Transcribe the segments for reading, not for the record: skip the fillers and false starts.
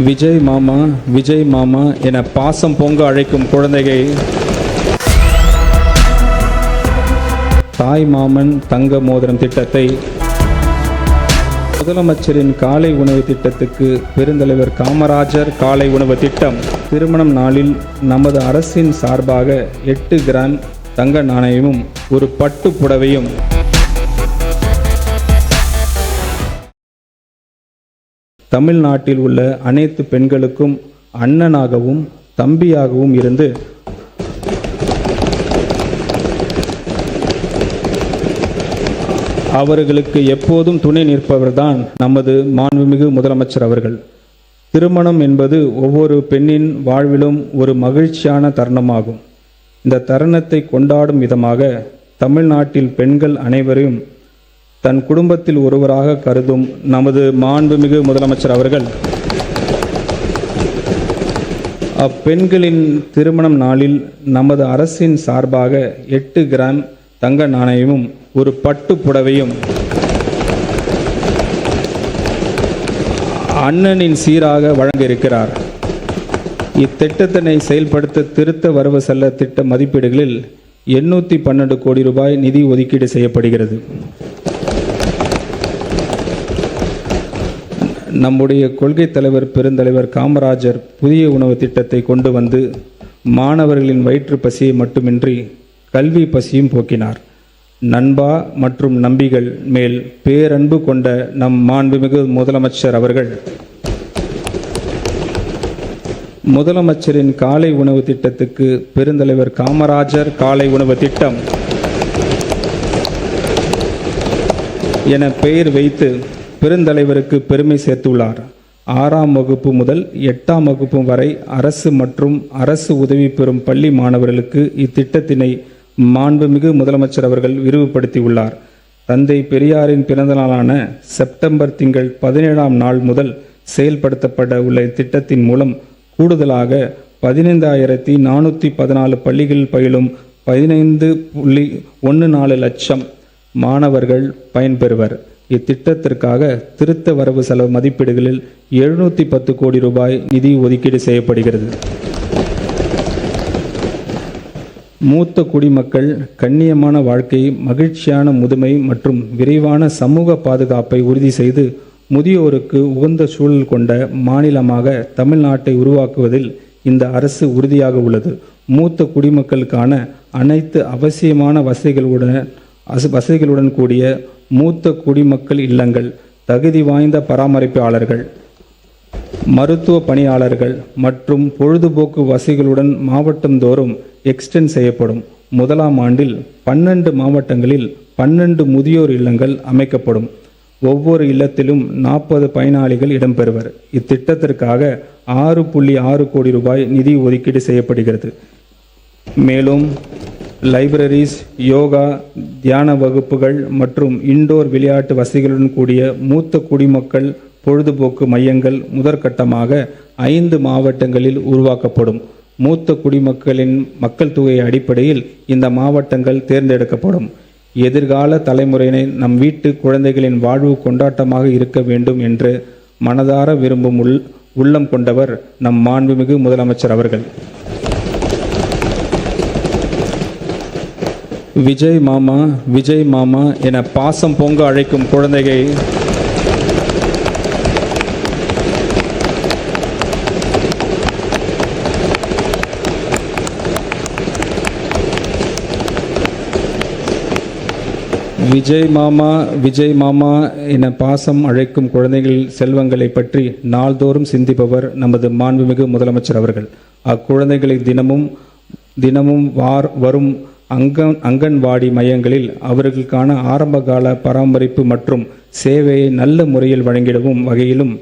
விஜய் மாமா விஜய் மாமா என பாசம் பொங்க அழைக்கும் குழந்தையை தாய் மாமன் தங்க மோதிரம் திட்டத்தை முதலமைச்சரின் காலை உணவு திட்டத்துக்கு பெருந்தலைவர் காமராஜர் காலை உணவு திட்டம் திருமணம் நாளில் நமது அரசின் சார்பாக 8 கிராம் தங்க நாணயமும் ஒரு பட்டு புடவையும் தமிழ்நாட்டில் உள்ள அனைத்து பெண்களுக்கும் அண்ணனாகவும் தம்பியாகவும் இருந்து அவர்களுக்கு எப்போதும் துணை நிற்பவர்தான் நமது மாண்புமிகு முதலமைச்சர் அவர்கள். திருமணம் என்பது ஒவ்வொரு பெண்ணின் வாழ்விலும் ஒரு மகிழ்ச்சியான தருணமாகும். இந்த தருணத்தை கொண்டாடும் விதமாக தமிழ்நாட்டில் பெண்கள் அனைவரையும் தன் குடும்பத்தில் ஒருவராக கருதும் நமது மாண்புமிகு முதலமைச்சர் அவர்கள் அப்பெண்களின் திருமணம் நாளில் நமது அரசின் சார்பாக 8 கிராம் தங்க நாணயமும் ஒரு பட்டு புடவையும் அண்ணனின் சீராக வழங்க இருக்கிறார். இத்திட்டத்தினை செயல்படுத்த திருத்த வரவு செல்ல திட்ட மதிப்பீடுகளில் 812 கோடி ரூபாய் நிதி ஒதுக்கீடு செய்யப்படுகிறது. நம்முடைய கொள்கை தலைவர் பெருந்தலைவர் காமராஜர் புதிய உணவு திட்டத்தை கொண்டு வந்து மாணவர்களின் வயிற்று பசியை மட்டுமின்றி கல்வி பசியும் போக்கினார். நண்பா மற்றும் நம்பிகள் மேல் பேரன்பு கொண்ட நம் மாண்புமிகு முதலமைச்சர் அவர்கள் முதலமைச்சரின் காலை உணவு திட்டத்துக்கு பெருந்தலைவர் காமராஜர் காலை உணவு திட்டம் என பெயர் வைத்து பெருந்தலைவருக்கு பெருமை சேர்த்துள்ளார். 6ஆம் வகுப்பு முதல் 8ஆம் வகுப்பு வரை அரசு மற்றும் அரசு உதவி பெறும் பள்ளி மாணவர்களுக்கு இத்திட்டத்தினை மாண்புமிகு முதலமைச்சர் அவர்கள் விரிவுபடுத்தியுள்ளார். தந்தை பெரியாரின் பிறந்த நாளான செப்டம்பர் திங்கள் 17ஆம் நாள் முதல் செயல்படுத்தப்பட உள்ள இத்திட்டத்தின் மூலம் கூடுதலாக 15,414 பள்ளிகளில் பயிலும் 15.14 லட்சம் மாணவர்கள் பயன்பெறுவர். இத்திட்டத்திற்காக திருத்த வரவு செலவு மதிப்பீடுகளில் 710 கோடி ரூபாய் நிதி ஒதுக்கீடு செய்யப்படுகிறது. மூத்த குடிமக்கள் கண்ணியமான வாழ்க்கை, மகிழ்ச்சியான முதுமை மற்றும் விரைவான சமூக பாதுகாப்பை உறுதி செய்து முதியோருக்கு உகந்த சூழல் கொண்ட மாநிலமாக தமிழ்நாட்டை உருவாக்குவதில் இந்த அரசு உறுதியாக உள்ளது. மூத்த குடிமக்களுக்கான அனைத்து அவசியமான வசதிகளுடன் கூடிய மூத்த குடிமக்கள் இல்லங்கள், தகுதி வாய்ந்த பராமரிப்பாளர்கள், மருத்துவ பணியாளர்கள் மற்றும் பொழுதுபோக்கு வசதிகளுடன் மாவட்டந்தோறும் எக்ஸ்டெண்ட் செய்யப்படும். 1ஆம் ஆண்டில் 12 மாவட்டங்களில் 12 முதியோர் இல்லங்கள் அமைக்கப்படும். ஒவ்வொரு இல்லத்திலும் 40 பயனாளிகள் இடம்பெறுவர். இத்திட்டத்திற்காக 6.6 கோடி ரூபாய் நிதி ஒதுக்கீடு செய்யப்படுகிறது. மேலும் லைப்ரரிஸ், யோகா, தியான வகுப்புகள் மற்றும் இன்டோர் விளையாட்டு வசதிகளுடன் கூடிய மூத்த குடிமக்கள் பொழுதுபோக்கு மையங்கள் முதற்கட்டமாக 5 மாவட்டங்களில் உருவாக்கப்படும். மூத்த குடிமக்களின் மக்கள் தொகை அடிப்படையில் இந்த மாவட்டங்கள் தேர்ந்தெடுக்கப்படும். எதிர்கால தலைமுறையினை நம் வீட்டு குழந்தைகளின் வாழ்வு கொண்டாட்டமாக இருக்க வேண்டும் என்று மனதார விரும்பும் உள்ளம் கொண்டவர் நம் மாண்புமிகு முதலமைச்சர் அவர்கள். விஜய் மாமா விஜய் மாமா என பாசம் பொங்க அழைக்கும் குழந்தையை விஜய் மாமா விஜய் மாமா என பாசம் அழைக்கும் குழந்தைகள் செல்வங்களை பற்றி நாள்தோறும் சிந்திப்பவர் நமது மாண்புமிகு முதலமைச்சர் அவர்கள். அக்குழந்தைகளை தினமும் வரும் அங்கன்வாடி மையங்களில் அவர்களுக்கான ஆரம்பகால பராமரிப்பு மற்றும் சேவையை நல்ல முறையில் வழங்கிடவும் வகையிலும்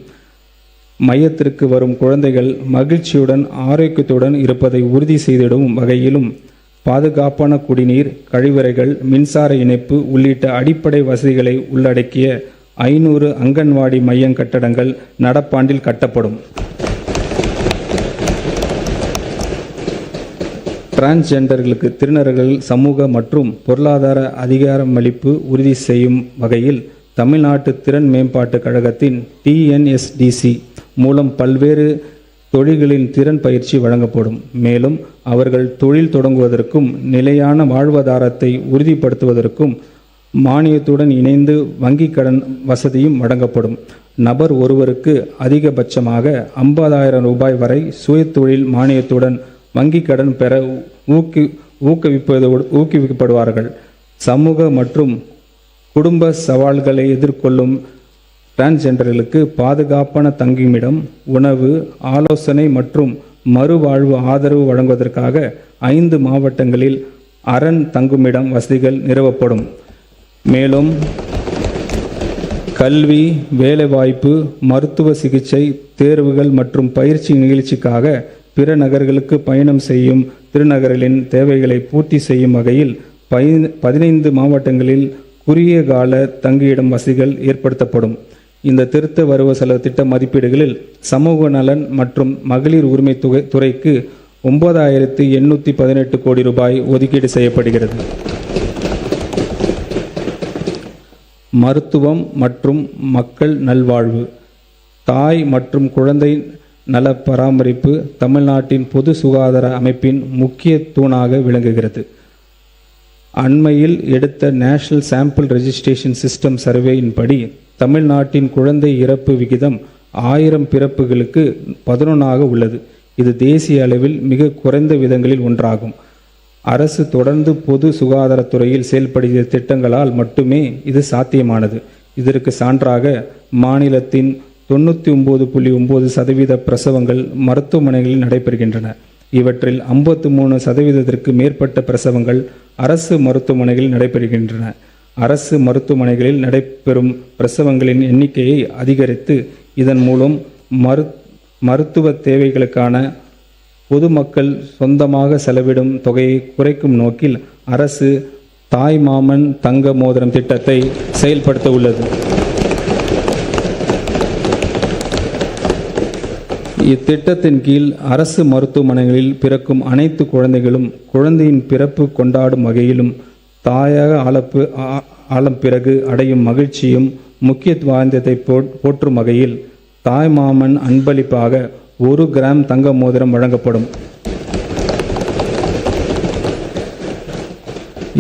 மையத்திற்கு வரும் குழந்தைகள் மகிழ்ச்சியுடன் ஆரோக்கியத்துடன் இருப்பதை உறுதி செய்திடவும் வகையிலும் பாதுகாப்பான குடிநீர், கழிவறைகள், மின்சார இணைப்பு உள்ளிட்ட அடிப்படை வசதிகளை உள்ளடக்கிய 500 அங்கன்வாடி மைய கட்டடங்கள் நடப்பாண்டில் கட்டப்படும். டிரான்ஸ்ஜெண்டர்களுக்கு திருநர்கள் சமூக மற்றும் பொருளாதார அதிகாரமளிப்பு உறுதி செய்யும் வகையில் தமிழ்நாட்டு திறன் மேம்பாட்டுக் கழகத்தின் TNSDC மூலம் பல்வேறு தொழில்களின் திறன் பயிற்சி வழங்கப்படும். மேலும் அவர்கள் தொழில் தொடங்குவதற்கும் நிலையான வாழ்வாதாரத்தை உறுதிப்படுத்துவதற்கும் மானியத்துடன் இணைந்து வங்கிக் கடன் வசதியும் வழங்கப்படும். நபர் ஒருவருக்கு அதிகபட்சமாக 50,000 ரூபாய் வரை சுயதொழில் மானியத்துடன் வங்கிக் கடன் பெற ஊக்குவிக்கப்படுவார்கள். சமூக மற்றும் குடும்ப சவால்களை எதிர்கொள்ளும் டிரான்ஸ்ஜெண்டர்களுக்கு பாதுகாப்பான தங்குமிடம், உணவு, ஆலோசனை மற்றும் மறுவாழ்வு ஆதரவு வழங்குவதற்காக 5 மாவட்டங்களில் அரண் தங்குமிடம் வசதிகள் நிறுவப்படும். மேலும் கல்வி, வேலைவாய்ப்பு, மருத்துவ சிகிச்சை, தேர்வுகள் மற்றும் பயிற்சி நிகழ்ச்சிக்காக பிற நகர்களுக்கு பயணம் செய்யும் திருநகர்களின் தேவைகளை பூர்த்தி செய்யும் வகையில் 15 மாவட்டங்களில் குறுகிய கால தங்கியிடம் வசதிகள் ஏற்படுத்தப்படும். இந்த திருத்த வரவு செலவு திட்ட மதிப்பீடுகளில் சமூக நலன் மற்றும் மகளிர் உரிமை துறைக்கு 9,818 கோடி ரூபாய் ஒதுக்கீடு செய்யப்படுகிறது. மருத்துவம் மற்றும் மக்கள் நல்வாழ்வு, தாய் மற்றும் குழந்தை நல பராமரிப்பு தமிழ்நாட்டின் பொது சுகாதார அமைப்பின் முக்கிய தூணாக விளங்குகிறது. அண்மையில் எடுத்த நேஷனல் சாம்பிள் ரெஜிஸ்ட்ரேஷன் சிஸ்டம் சர்வேயின் படி தமிழ்நாட்டின் குழந்தை இறப்பு விகிதம் 1000 பிறப்புகளுக்கு 11 உள்ளது. இது தேசிய அளவில் மிக குறைந்த விதங்களில் ஒன்றாகும். அரசு தொடர்ந்து பொது சுகாதாரத்துறையில் செயல்படுத்திய திட்டங்களால் மட்டுமே இது சாத்தியமானது. இதற்கு சான்றாக மாநிலத்தின் 99.9% பிரசவங்கள் மருத்துவமனைகளில் நடைபெறுகின்றன. இவற்றில் 53% மேற்பட்ட பிரசவங்கள் அரசு மருத்துவமனைகளில் நடைபெறுகின்றன. அரசு மருத்துவமனைகளில் நடைபெறும் பிரசவங்களின் எண்ணிக்கையை அதிகரித்து இதன் மூலம் மருத்துவ தேவைகளுக்கான பொதுமக்கள் சொந்தமாக செலவிடும் தொகையை குறைக்கும் நோக்கில் அரசு தாய்மாமன் தங்க மோதிரம் திட்டத்தை செயல்படுத்த உள்ளது. இத்திட்டத்தின் கீழ் அரசு மருத்துவமனைகளில் பிறக்கும் அனைத்து குழந்தைகளும் குழந்தையின் பிறப்பு கொண்டாடும் வகையிலும் தாயாக ஆழம் பிறகு அடையும் மகிழ்ச்சியும் முக்கியத்துவத்தை போற்றும் வகையில் தாய்மாமன் அன்பளிப்பாக 1 கிராம் தங்க மோதிரம் வழங்கப்படும்.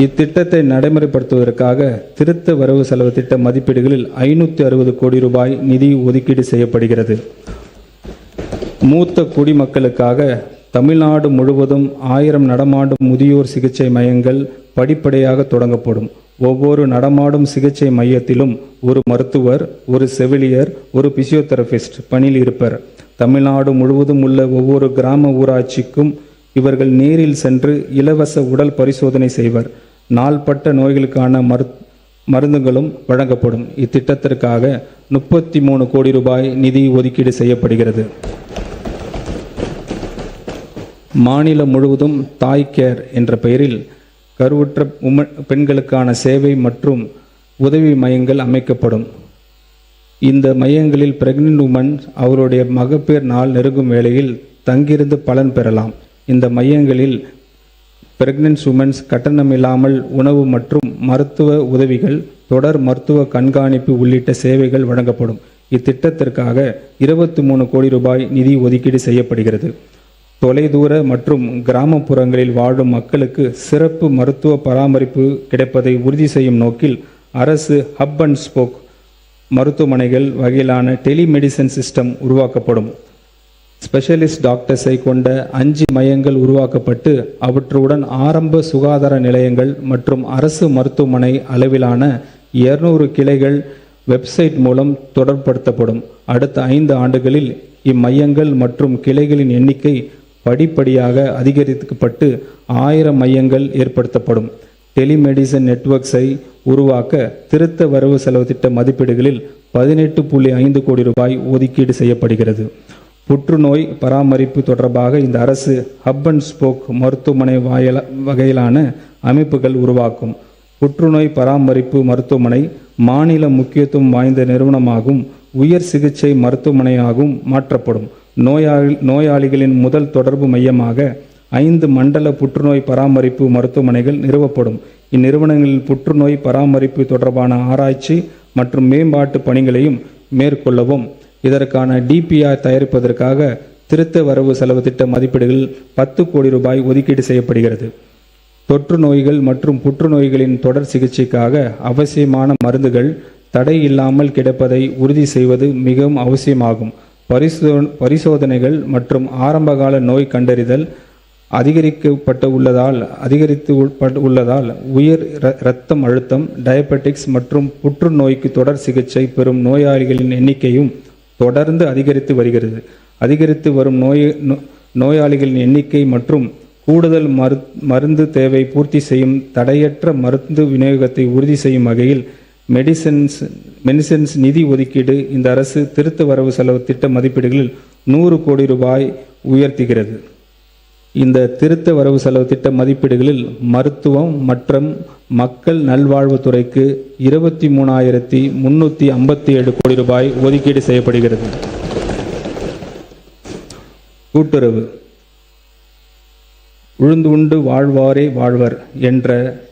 இத்திட்டத்தை நடைமுறைப்படுத்துவதற்காக திருத்த வரவு செலவு திட்ட மதிப்பீடுகளில் 560 கோடி ரூபாய் நிதி ஒதுக்கீடு செய்யப்படுகிறது. மூத்த குடிமக்களுக்காக தமிழ்நாடு முழுவதும் 1000 நடமாடும் முதியோர் சிகிச்சை மையங்கள் படிப்படியாக தொடங்கப்படும். ஒவ்வொரு நடமாடும் சிகிச்சை மையத்திலும் ஒரு மருத்துவர், ஒரு செவிலியர், ஒரு பிசியோதெரபிஸ்ட் பணியில் இருப்பர். தமிழ்நாடு முழுவதும் உள்ள ஒவ்வொரு கிராம ஊராட்சிக்கும் இவர்கள் நேரில் சென்று இலவச உடல் பரிசோதனை செய்வர். நாள்பட்ட நோய்களுக்கான மருந்துகளும் வழங்கப்படும். இத்திட்டத்திற்காக 33 கோடி ரூபாய் நிதி ஒதுக்கீடு செய்யப்படுகிறது. மாநிலம் முழுவதும் தாய் கேர் என்ற பெயரில் கருவுற்ற பெண்களுக்கான சேவை மற்றும் உதவி மையங்கள் அமைக்கப்படும். இந்த மையங்களில் பிரெக்னென்ட் உமன் அவருடைய மகப்பேறு நாள் நெருங்கும் வேளையில் தங்கியிருந்து பலன் பெறலாம். இந்த மையங்களில் பிரெக்னென்ட் உமன்ஸ் கட்டணமில்லாமல் உணவு மற்றும் மருத்துவ உதவிகள், தொடர் மருத்துவ கண்காணிப்பு உள்ளிட்ட சேவைகள் வழங்கப்படும். இத்திட்டத்திற்காக 23 கோடி ரூபாய் நிதி ஒதுக்கீடு செய்யப்படுகிறது. தொலைதூர மற்றும் கிராமப்புறங்களில் வாழும் மக்களுக்கு சிறப்பு மருத்துவ பராமரிப்பு கிடைப்பதை உறுதி செய்யும் நோக்கில் அரசு ஹப் அண்ட் ஸ்போக் மருத்துவமனைகள் வகையிலான டெலிமெடிசன் சிஸ்டம் உருவாக்கப்படும். ஸ்பெஷலிஸ்ட் டாக்டர்ஸை கொண்ட 5 மையங்கள் உருவாக்கப்பட்டு அவற்றுடன் ஆரம்ப சுகாதார நிலையங்கள் மற்றும் அரசு மருத்துவமனை அளவிலான 200 கிளைகள் வெப்சைட் மூலம் தொடர்படுத்தப்படும். அடுத்த 5 ஆண்டுகளில் இம்மையங்கள் மற்றும் கிளைகளின் எண்ணிக்கை படிப்படியாக அதிகரிக்கப்பட்டு 1000 மையங்கள் ஏற்படுத்தப்படும். டெலிமெடிசன் நெட்வொர்க்ஸை உருவாக்க திருத்த வரவு செலவு திட்ட மதிப்பீடுகளில் 18.5 கோடி ரூபாய் ஒதுக்கீடு செய்யப்படுகிறது. புற்றுநோய் பராமரிப்பு தொடர்பாக இந்த அரசு ஹப் அண்ட் ஸ்போக் மருத்துவமனை வகையிலான அமைப்புகள் உருவாக்கும். புற்றுநோய் பராமரிப்பு மருத்துவமனை மாநில முக்கியத்துவம் வாய்ந்த நிறுவனமாகவும் உயர் சிகிச்சை மருத்துவமனையாகவும் மாற்றப்படும். நோயாளிகளின் முதல் தொடர்பு மையமாக 5 மண்டல புற்றுநோய் பராமரிப்பு மருத்துவமனைகள் நிறுவப்படும். இந்நிறுவனங்களில் புற்றுநோய் பராமரிப்பு தொடர்பான ஆராய்ச்சி மற்றும் மேம்பாட்டு பணிகளையும் மேற்கொள்ளவும் இதற்கான டிபிஆர் தயாரிப்பதற்காக திருத்த வரவு செலவு திட்ட மதிப்பீடுகள் 10 கோடி ரூபாய் ஒதுக்கீடு செய்யப்படுகிறது. தொற்று நோய்கள் மற்றும் புற்றுநோய்களின் தொடர் சிகிச்சைக்காக அவசியமான மருந்துகள் தடை இல்லாமல் கிடைப்பதை உறுதி செய்வது மிகவும் அவசியமாகும். பரிசோதனைகள் மற்றும் ஆரம்பகால நோய் கண்டறிதல் அதிகரித்து உள்ளதால் உயர் இரத்தம் அழுத்தம், டயபெட்டிக்ஸ் மற்றும் புற்றுநோய்க்கு தொடர் சிகிச்சை பெறும் நோயாளிகளின் எண்ணிக்கையும் தொடர்ந்து அதிகரித்து வருகிறது. அதிகரித்து வரும் நோயாளிகளின் எண்ணிக்கை மற்றும் கூடுதல் மருந்து தேவை பூர்த்தி செய்யும் தடையற்ற மருந்து விநியோகத்தை உறுதி செய்யும் வகையில் மெடிசின்ஸ் நிதி ஒதுக்கீடு இந்த அரசு திருத்த வரவு செலவு திட்ட மதிப்பீடுகளில் 100 கோடி ரூபாய் உயர்த்துகிறது. இந்த திருத்த வரவு செலவு திட்ட மதிப்பீடுகளில் மருத்துவம் மற்றும் மக்கள் நல்வாழ்வுத்துறைக்கு 23,357 கோடி ரூபாய் ஒதுக்கீடு செய்யப்படுகிறது. கூட்டுறவு உழுந்து உண்டு வாழ்வாரே வாழ்வர் என்ற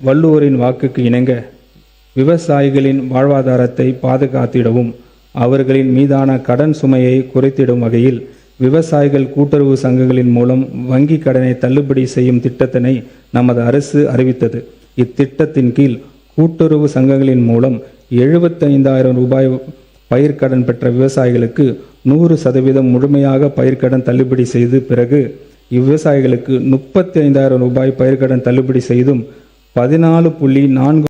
வள்ளுவரின் வாக்குக்கு இணங்க விவசாயிகளின் வாழ்வாதாரத்தை பாதுகாத்திடவும் அவர்களின் மீதான கடன் சுமையை குறைத்திடும் வகையில் விவசாயிகள் கூட்டுறவு சங்கங்களின் மூலம் வங்கி கடனை தள்ளுபடி செய்யும் திட்டத்தினை நமது அரசு அறிவித்தது. இத்திட்டத்தின் கீழ் கூட்டுறவு சங்கங்களின் மூலம் 75,000 ரூபாய் பயிர்க்கடன் பெற்ற விவசாயிகளுக்கு 100% முழுமையாக பயிர்க்கடன் தள்ளுபடி செய்து பிறகு இவ்விவசாயிகளுக்கு 35,000 ரூபாய் பயிர்க்கடன் தள்ளுபடி செய்தும் 14.4